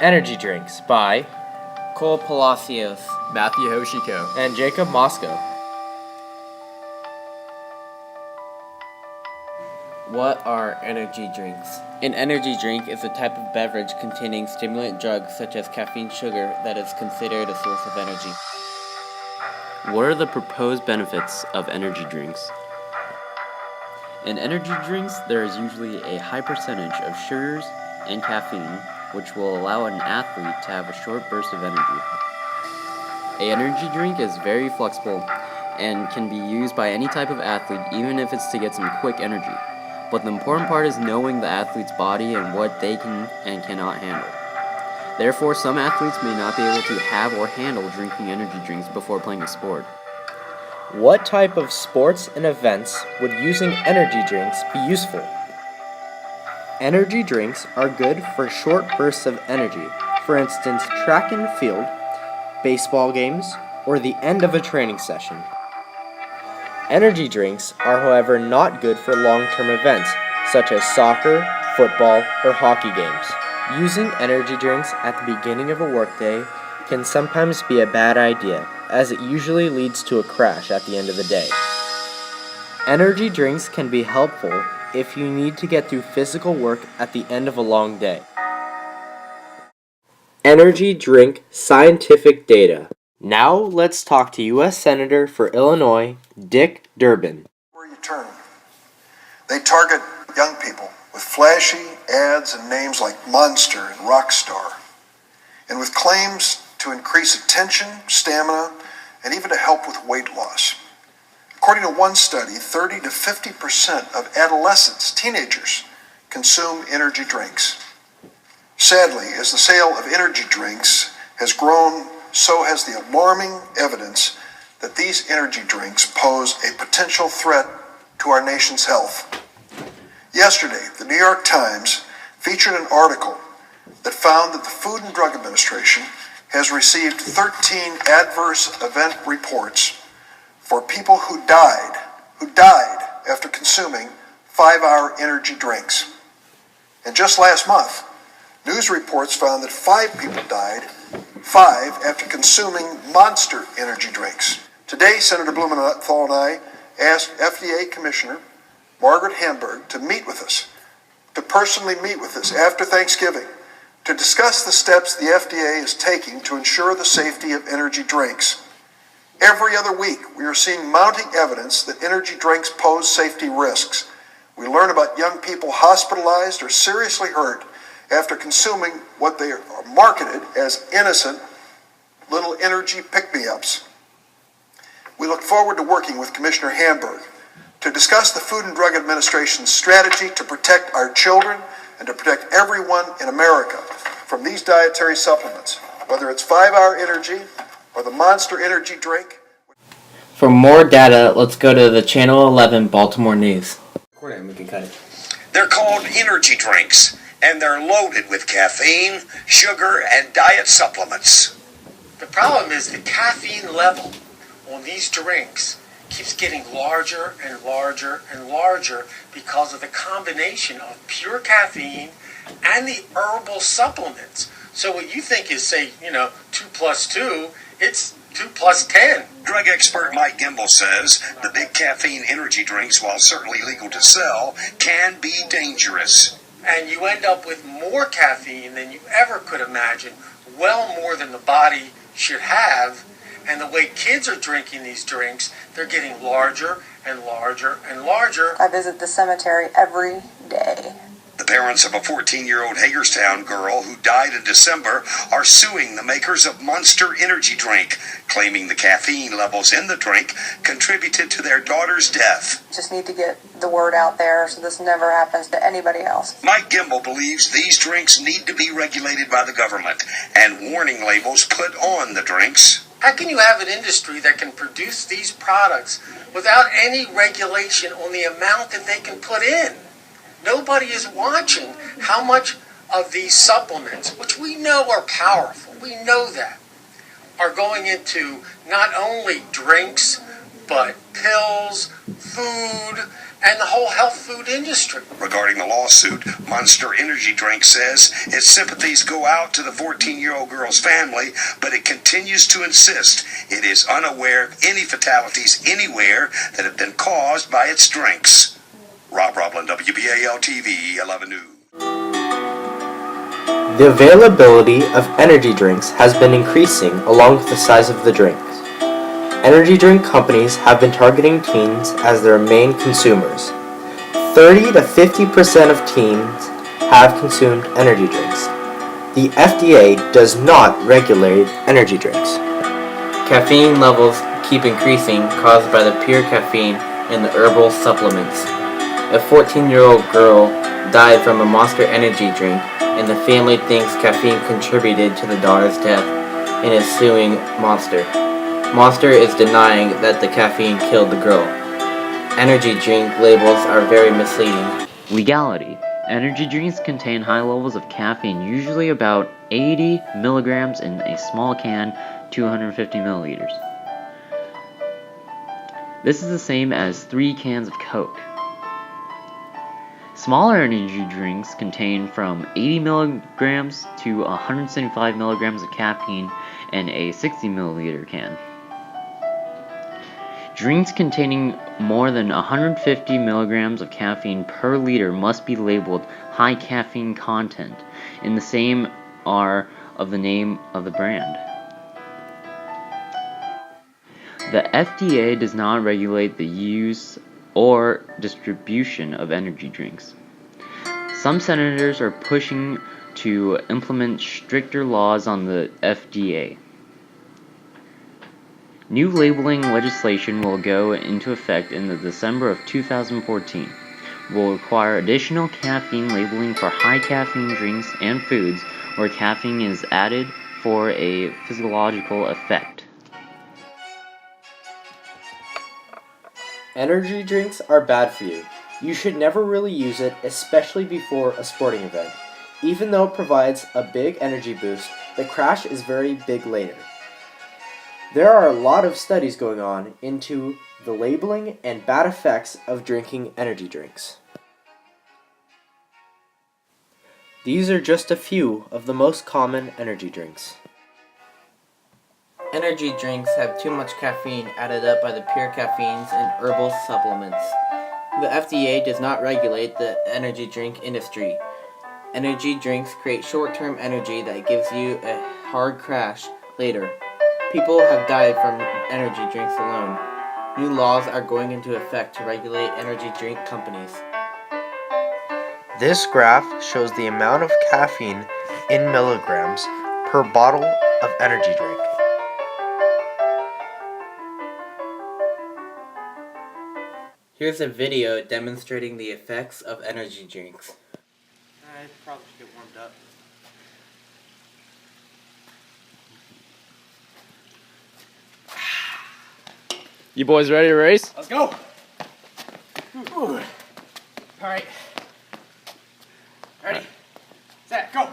Energy Drinks by Cole Palacios, Matthew Hoshiko, and Jacob Mosko. What are energy drinks? An energy drink is a type of beverage containing stimulant drugs such as caffeine sugar that is considered a source of energy. What are the proposed benefits of energy drinks? In energy drinks, there is usually a high percentage of sugars and caffeine, which will allow an athlete to have a short burst of energy. An energy drink is very flexible and can be used by any type of athlete, even if it's to get some quick energy. But the important part is knowing the athlete's body and what they can and cannot handle. Therefore, some athletes may not be able to have or handle drinking energy drinks before playing a sport. What type of sports and events would using energy drinks be useful? Energy drinks are good for short bursts of energy, for instance, track and field, baseball games, or the end of a training session. Energy drinks are, however, not good for long-term events, such as soccer, football, or hockey games. Using energy drinks at the beginning of a workday can sometimes be a bad idea, as it usually leads to a crash at the end of the day. Energy drinks can be helpful if you need to get through physical work at the end of a long day. Energy drink scientific data. Now let's talk to U.S. Senator for Illinois, Dick Durbin. Where you turn, they target young people with flashy ads and names like Monster and Rockstar, and with claims to increase attention, stamina, and even to help with weight loss. According to one study, 30 to 50% of adolescents, teenagers, consume energy drinks. Sadly, as the sale of energy drinks has grown, so has the alarming evidence that these energy drinks pose a potential threat to our nation's health. Yesterday, the New York Times featured an article that found that the Food and Drug Administration has received 13 adverse event reports for people who died after consuming 5-hour energy drinks. And just last month, news reports found that 5 people died, 5 after consuming Monster energy drinks. Today, Senator Blumenthal and I asked FDA Commissioner Margaret Hamburg to personally meet with us after Thanksgiving, to discuss the steps the FDA is taking to ensure the safety of energy drinks. Every other week, we are seeing mounting evidence that energy drinks pose safety risks. We learn about young people hospitalized or seriously hurt after consuming what they are marketed as innocent little energy pick-me-ups. We look forward to working with Commissioner Hamburg to discuss the Food and Drug Administration's strategy to protect our children and to protect everyone in America from these dietary supplements, whether it's 5-hour energy or the Monster energy drink. For more data, let's go to the Channel 11 Baltimore News. We can cut it. They're called energy drinks, and they're loaded with caffeine, sugar, and diet supplements. The problem is the caffeine level on these drinks keeps getting larger and larger and larger because of the combination of pure caffeine and the herbal supplements. So what you think is, say, 2 plus 2, it's 2 plus 10. Drug expert Mike Gimbel says the big caffeine energy drinks, while certainly legal to sell, can be dangerous. And you end up with more caffeine than you ever could imagine, well more than the body should have. And the way kids are drinking these drinks, they're getting larger and larger and larger. I visit the cemetery every day. The parents of a 14-year-old Hagerstown girl who died in December are suing the makers of Monster energy drink, claiming the caffeine levels in the drink contributed to their daughter's death. Just need to get the word out there so this never happens to anybody else. Mike Gimbel believes these drinks need to be regulated by the government and warning labels put on the drinks. How can you have an industry that can produce these products without any regulation on the amount that they can put in? Nobody is watching how much of these supplements, which we know are powerful, we know that, are going into not only drinks, but pills, food, and the whole health food industry. Regarding the lawsuit, Monster Energy Drink says its sympathies go out to the 14-year-old girl's family, but it continues to insist it is unaware of any fatalities anywhere that have been caused by its drinks. Rob Roblin, WBAL-TV, 11 News. The availability of energy drinks has been increasing along with the size of the drinks. Energy drink companies have been targeting teens as their main consumers. 30 to 50% of teens have consumed energy drinks. The FDA does not regulate energy drinks. Caffeine levels keep increasing, caused by the pure caffeine in the herbal supplements. A 14-year-old girl died from a Monster energy drink, and the family thinks caffeine contributed to the daughter's death and is suing Monster. Monster is denying that the caffeine killed the girl. Energy drink labels are very misleading. Legality. Energy drinks contain high levels of caffeine, usually about 80 milligrams in a small can, 250 milliliters. This is the same as 3 cans of Coke. Smaller energy drinks contain from 80 milligrams to 175 milligrams of caffeine in a 60 milliliter can. Drinks containing more than 150 milligrams of caffeine per liter must be labeled high caffeine content, and the same are of the name of the brand. The FDA does not regulate the use or distribution of energy drinks. Some senators are pushing to implement stricter laws on the FDA. New labeling legislation will go into effect in the December of 2014. Will require additional caffeine labeling for high caffeine drinks and foods where caffeine is added for a physiological effect. Energy drinks are bad for you. You should never really use it, especially before a sporting event. Even though it provides a big energy boost, the crash is very big later. There are a lot of studies going on into the labeling and bad effects of drinking energy drinks. These are just a few of the most common energy drinks. Energy drinks have too much caffeine added up by the pure caffeines and herbal supplements. The FDA does not regulate the energy drink industry. Energy drinks create short-term energy that gives you a hard crash later. People have died from energy drinks alone. New laws are going into effect to regulate energy drink companies. This graph shows the amount of caffeine in milligrams per bottle of energy drink. Here's a video demonstrating the effects of energy drinks. I probably should get warmed up. You boys ready to race? Let's go! Alright. Ready, set, go!